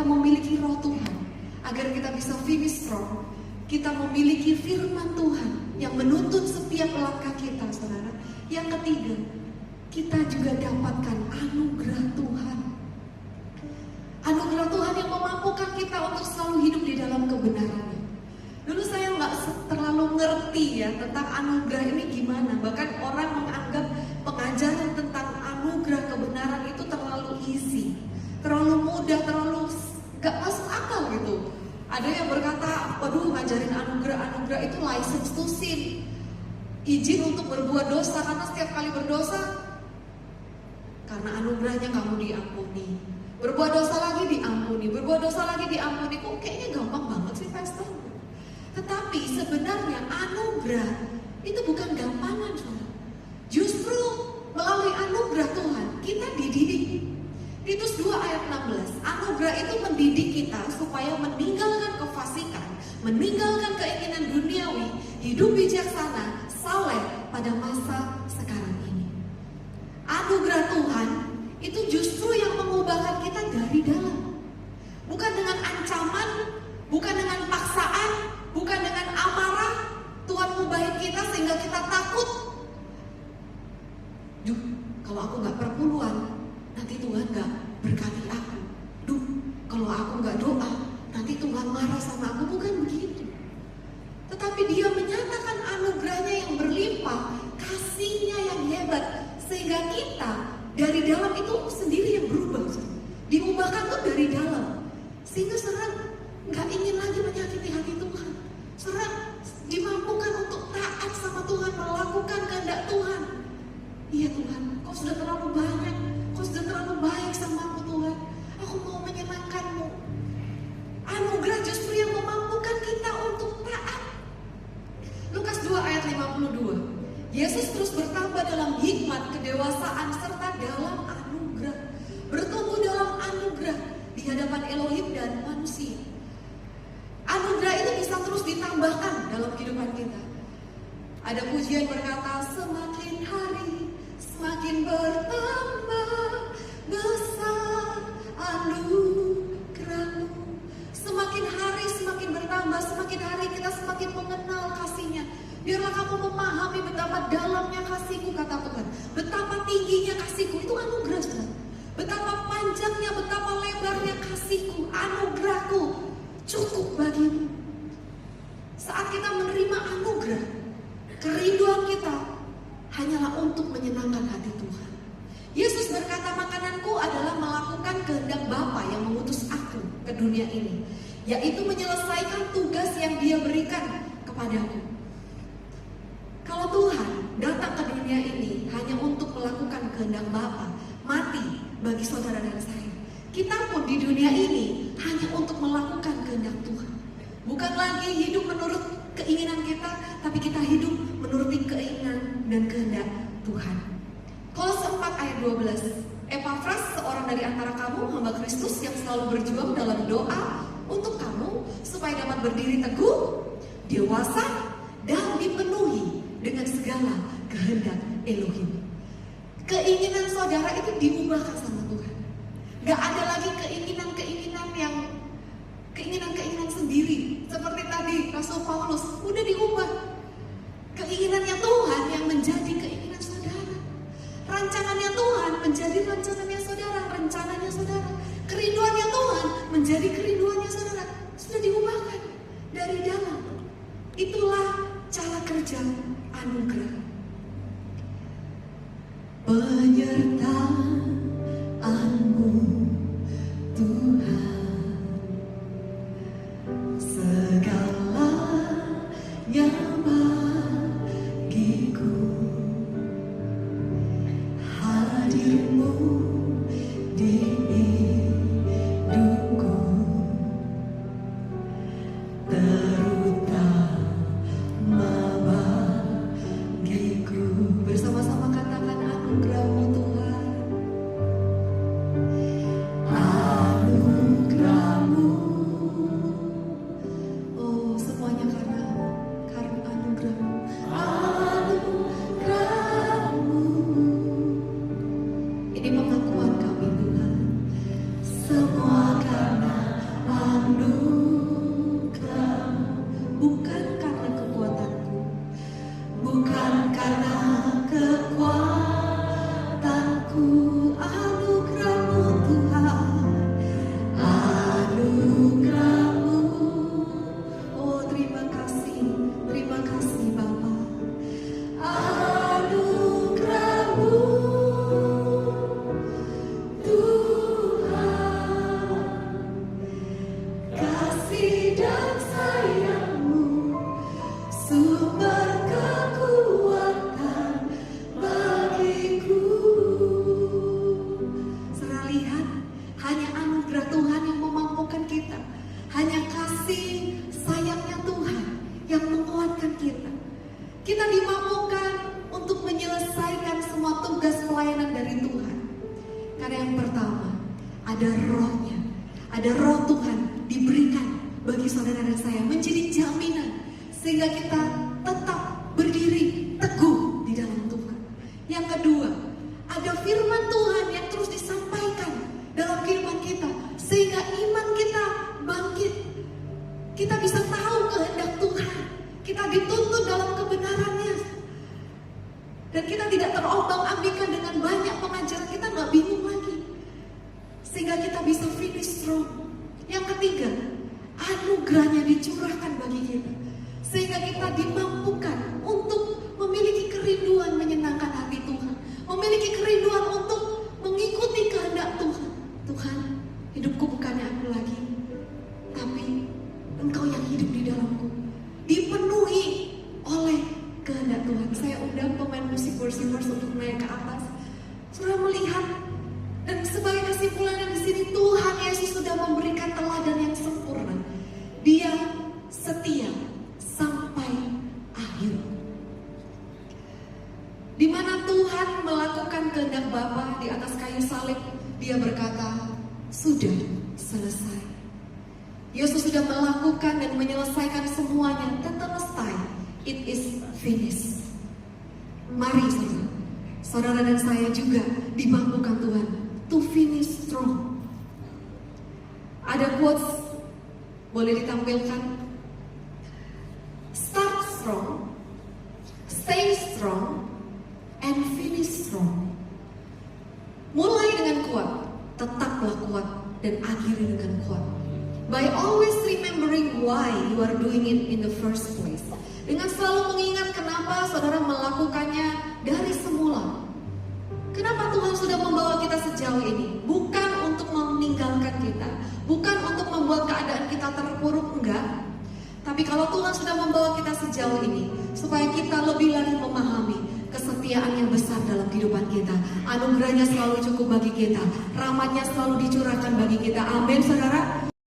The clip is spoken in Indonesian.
memiliki roh Tuhan, agar kita bisa finish strong, kita memiliki firman Tuhan yang menuntun setiap langkah kita, saudara. Yang ketiga, kita juga dapatkan anugerah Tuhan. Anugerah Tuhan yang memampukan kita untuk selalu hidup di dalam kebenarannya. Dulu saya nggak terlalu ngerti ya tentang anugerah ini gimana. Bahkan orang menganggap pengajaran tentang anugerah kebenaran itu terlalu easy, terlalu mudah, terlalu gak masuk akal gitu. Ada yang berkata, waduh, ngajarin anugerah itu license to sin, izin untuk berbuat dosa, karena setiap kali berdosa, karena anugerahnya kamu diampuni. Berbuat dosa lagi diampuni, berbuat dosa lagi diampuni. Kok kayaknya gampang banget sih, Pastor? Tetapi sebenarnya anugerah itu bukan gampangan, saudara. Justru melalui anugerah Tuhan kita dididik. Titus 2 ayat 16, anugerah itu mendidik kita supaya meninggalkan kefasikan, meninggalkan keinginan duniawi, hidup bijaksana, saleh pada masa sekarang ini. Anugerah Tuhan itu justru yang mengubahkan kita dari dalam. Bukan dengan ancaman, bukan dengan paksaan, bukan dengan amarah. Tuhan ngubahin kita sehingga kita takut. Duh, kalau aku gak perpuluhan, nanti Tuhan gak berkati aku. Duh, kalau aku gak doa, nanti Tuhan marah sama aku. Bukan begitu. Tetapi Dia menyatakan anugerahnya yang berlimpah, kasihnya yang hebat, sehingga kita dari dalam itu sendiri yang berubah. Diubahkan tuh dari dalam. Sehingga serang gak ingin lagi menyakiti hati Tuhan. Serang dimampukan untuk taat sama Tuhan, melakukan kehendak Tuhan. Iya Tuhan, Kau sudah terlalu banyak, Kau sudah terlalu baik sama aku Tuhan. Aku mau menyenangkan-Mu. Anugerah justru yang memampukan kita untuk taat. Lukas 2 ayat 52. Yesus terus bertambah dalam hikmat, kedewasaan, serta dalam anugerah. Bertumbuh dalam anugerah di hadapan Elohim dan manusia. Anugerah itu bisa terus ditambahkan dalam kehidupan kita. Ada pujian berkata, semakin hari semakin bertambah besar anugerah-Mu. Semakin hari semakin bertambah, semakin hari kita semakin mengenal kasih-Nya. Biarlah kamu memahami betapa dalamnya kasih-Ku, kata Tuhan. Betapa tingginya kasih-Ku, itu anugerah, saudara. Betapa panjangnya, betapa lebarnya kasih-Ku, anugerah-Ku cukup bagimu. Saat kita menerima anugerah, kerinduan kita hanyalah untuk menyenangkan hati Tuhan. Yesus berkata, makananku adalah melakukan kehendak Bapa yang mengutus aku ke dunia ini, yaitu menyelesaikan tugas yang Dia berikan kepadaku. Kalau Tuhan datang ke dunia ini hanya untuk melakukan kehendak Bapa, mati bagi saudara dan saya, kita pun di dunia ini hanya untuk melakukan kehendak Tuhan. Bukan lagi hidup menurut keinginan kita, tapi kita hidup menuruti keinginan dan kehendak Tuhan. Kolose 4 ayat 12. Epafras, seorang dari antara kamu, hamba Kristus yang selalu berjuang dalam doa untuk kamu, supaya dapat berdiri teguh, dewasa, dan dipenuhi dengan segala kehendak Elohim. Keinginan saudara itu diubahkan sama Tuhan. Gak ada lagi keinginan-keinginan yang keinginan sendiri. Seperti tadi Rasul Paulus udah diubah. Keinginannya Tuhan yang menjadi keinginan saudara. Rancangannya Tuhan menjadi rancangannya saudara, rencananya saudara. Kerinduannya Tuhan menjadi kerinduannya saudara. Sudah diubahkan dari dalam. Itulah cara kerja anugerah. Penyertaan-Mu Tuhan. Roh Tuhan diberikan bagi saudara dan saya menjadi jaminan sehingga kita tetap berdiri teguh di dalam Tuhan. Yang kedua, ada firman Tuhan yang terus disampaikan dalam kehidupan kita sehingga iman kita bangkit. Kita bisa tahu kehendak Tuhan. Kita dituntun dalam kebenarannya. Dan kita tidak terombang-ambingkan dengan banyak pengajaran. Kita nggak bingung lagi. Sehingga kita bisa finish strong. Yang ketiga, anugerahnya dicurahkan bagi kita. Sehingga kita dimampukan untuk memiliki kerinduan menyenangkan hati Tuhan. Memiliki kerinduan untuk mengikuti kehendak Tuhan. Tuhan, hidupku bukannya aku lagi, tapi Engkau yang hidup di dalamku. Dipenuhi oleh kehendak Tuhan. Saya undang pemain musik worshipers untuk naik ke atas. Saudara melihat, dan sebagai kesimpulannya di sini Tuhan Yesus sudah memberikan teladan yang sempurna. Dia setia sampai akhir. Di mana Tuhan melakukan kehendak Bapa di atas kayu salib, Dia berkata, sudah selesai. Yesus sudah melakukan dan menyelesaikan semuanya. Tetelestai, it is finished. Mari saudara dan saya juga dimampukan Tuhan to finish strong. Ada quotes, boleh ditampilkan. Start strong, stay strong, and finish strong. Mulai dengan kuat, tetaplah kuat, dan akhiri dengan kuat. By always remembering why you are doing it in the first place. Dengan selalu mengingat kenapa saudara melakukannya dari semula. Kenapa Tuhan sudah membawa kita sejauh ini? Bukan untuk meninggalkan kita, bukan untuk membuat keadaan kita terpuruk, enggak. Tapi kalau Tuhan sudah membawa kita sejauh ini, supaya kita lebih lagi memahami kesetiaan yang besar dalam kehidupan kita. Anugerahnya selalu cukup bagi kita, rahmatnya selalu dicurahkan bagi kita. Amin, saudara.